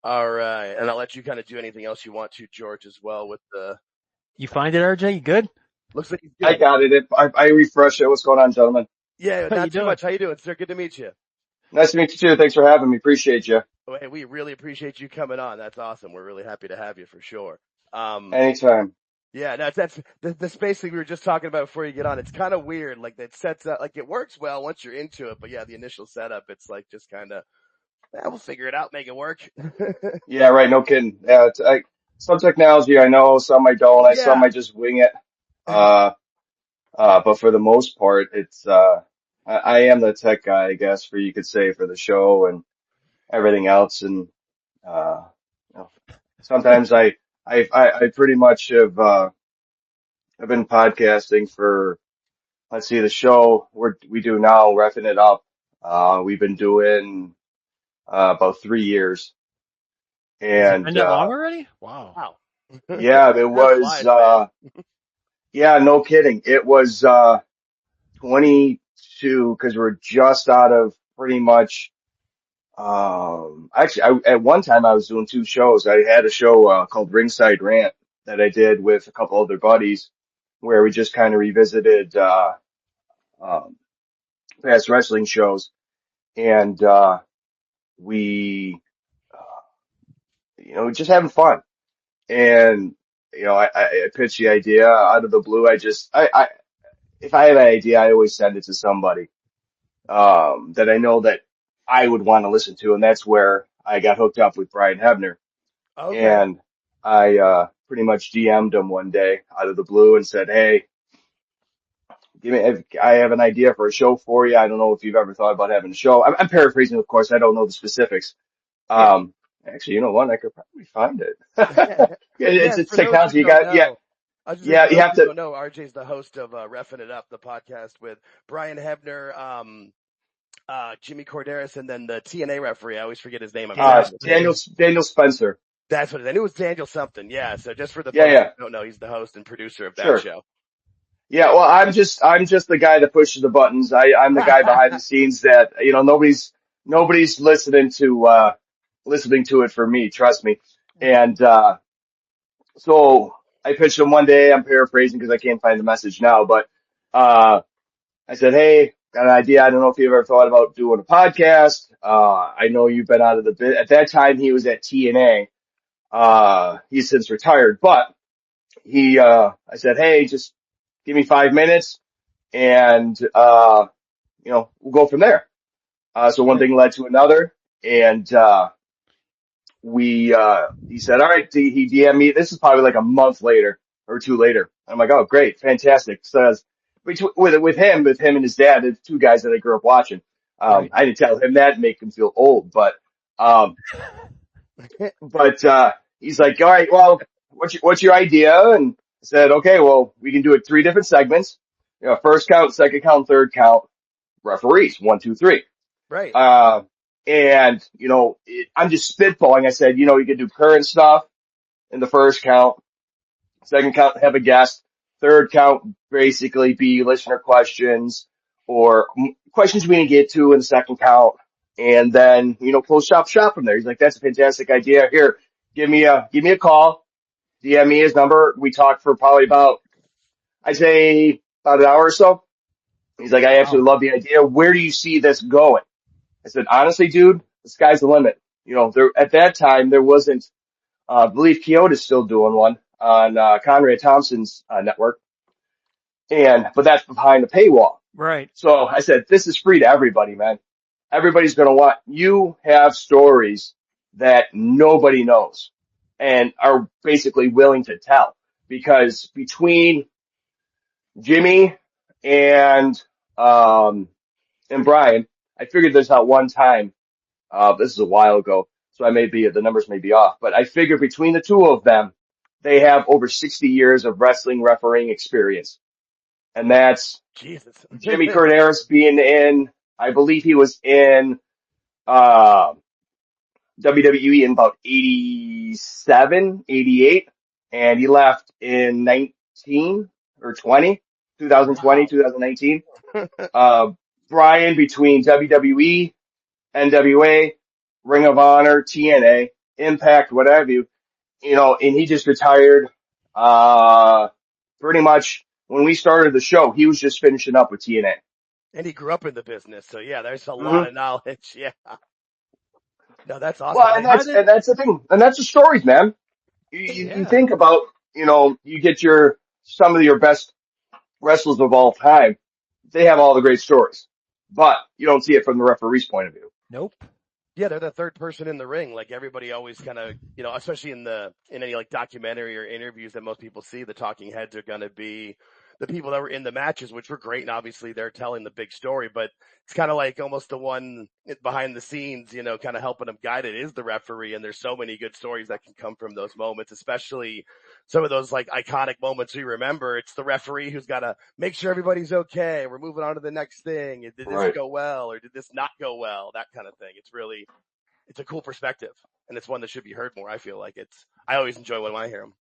All right. And I'll let you kind of do anything else you want to, George, as well with the, You find it, RJ? You good? looks like he's I good. got it. I refreshed it. What's going on, gentlemen? Yeah, How you not too doing? much. How you doing, sir? Good to meet you. Nice to meet you too. Thanks for having me. Appreciate you. Oh, hey, we really appreciate you coming on. That's awesome. We're really happy to have you for sure. Um, Anytime. yeah, no, that's the space that we were just talking about before you get on. It's kind of weird. Like that sets up, like it works well once you're into it. But yeah, the initial setup, it's like just kind of, we'll figure it out, make it work. Yeah, right. No kidding. Yeah, some technology I know, some I don't. Some Yeah. I just wing it. Uh, but for the most part, I am the tech guy, I guess, for you could say, for the show and everything else. And, uh, you know, sometimes I pretty much I've been podcasting for, let's see, the show we do now, Refin It Up. We've been doing, about 3 years. Has it And, been that long already? Wow. Wow. yeah, it That's was, flying, man. yeah, no kidding. It was, 22 because we're just out of pretty much, actually at one time I was doing two shows. I had a show, called Ringside Rant that I did with a couple other buddies where we just kind of revisited, um, past wrestling shows and, we, just having fun. And, I pitched the idea out of the blue. If I have an idea, I always send it to somebody, that I know that I would want to listen to. And that's where I got hooked up with Brian Hebner. Okay. And pretty much DM'd him one day out of the blue and said, hey, I have an idea for a show for you. I don't know if you've ever thought about having a show. I'm paraphrasing, of course. I don't know the specifics. Yeah. Actually, you know what? I could probably find it. Yeah. It's For those technology. who You don't got, yeah, know, I was just saying, yeah, for you those have who to, don't know, RJ's the host of Reffin' It Up, the podcast with Brian Hebner, Jimmy Korderas, and then the TNA referee. I always forget his name. I'm Daniel terrible with names. Spencer. Daniel Spencer. That's what it is. I knew it was Daniel something. Yeah. So just for the Yeah, folks who yeah, don't know, he's the host and producer of that sure. show. Yeah, well, I'm just the guy that pushes the buttons. I'm the guy behind the scenes that, nobody's listening to it for me. Trust me. And, so I pitched him one day. I'm paraphrasing because I can't find the message now, but, I said, hey, got an idea. I don't know if you've ever thought about doing a podcast. I know you've been out of the bit. At that time, he was at TNA. He's since retired, but I said, hey, just give me 5 minutes and, we'll go from there. So one Right. thing led to another and, he said, all right, he DM'd me. This is probably like a month later or two later. I'm like, oh, great. Fantastic. So with him and his dad, the two guys that I grew up watching. Right. I didn't tell him that and make him feel old, um, he's like, all right, well, what's your idea? And I said, okay, well, we can do it three different segments. First count, second count, third count, referees, 1, 2, 3. Right. And, I'm just spitballing. I said, you can do current stuff in the first count, second count, have a guest, third count, basically be listener questions or questions we didn't get to in the second count. And then, close shop from there. He's like, that's a fantastic idea. Here, give me a call. DM me his number. We talked for probably I'd say about an hour or so. He's like, I Wow. absolutely love the idea. Where do you see this going? I said, honestly, dude, the sky's the limit. At that time, there wasn't, I believe Kyoto's still doing one on, Conrad Thompson's, network. But that's behind the paywall. Right. So I said, this is free to everybody, man. Everybody's going to you have stories that nobody knows and are basically willing to tell because between Jimmy and, um, and Brian, I figured there's not one time. This is a while ago, so the numbers may be off, but I figure between the two of them, they have over 60 years of wrestling refereeing experience. And that's Jesus. Jimmy Korderas being I believe he was in, uh, WWE in about 87, 88, and he left in 19 or 2020, Wow. 2019. Brian between WWE, NWA, Ring of Honor, TNA, Impact, whatever and he just retired, pretty much when we started the show, he was just finishing up with TNA. And he grew up in the business. So yeah, there's a lot Mm-hmm. of knowledge. Yeah. No, that's awesome. Well, and that's the thing. And that's the stories, man. You think about, you get some of your best wrestlers of all time. They have all the great stories, but you don't see it from the referee's point of view. Nope. Yeah, they're the third person in the ring. Like everybody always kind of, especially in any like documentary or interviews that most people see, the talking heads are going to be the people that were in the matches, which were great. And obviously they're telling the big story, but it's kind of like almost the one behind the scenes, kind of helping them guide it is the referee. And there's so many good stories that can come from those moments, especially some of those like iconic moments we remember. It's the referee who's got to make sure everybody's okay. We're moving on to the next thing. Did this go well or did this not go well? That kind of thing. It's a cool perspective and it's one that should be heard more. I feel like I always enjoy when I hear them.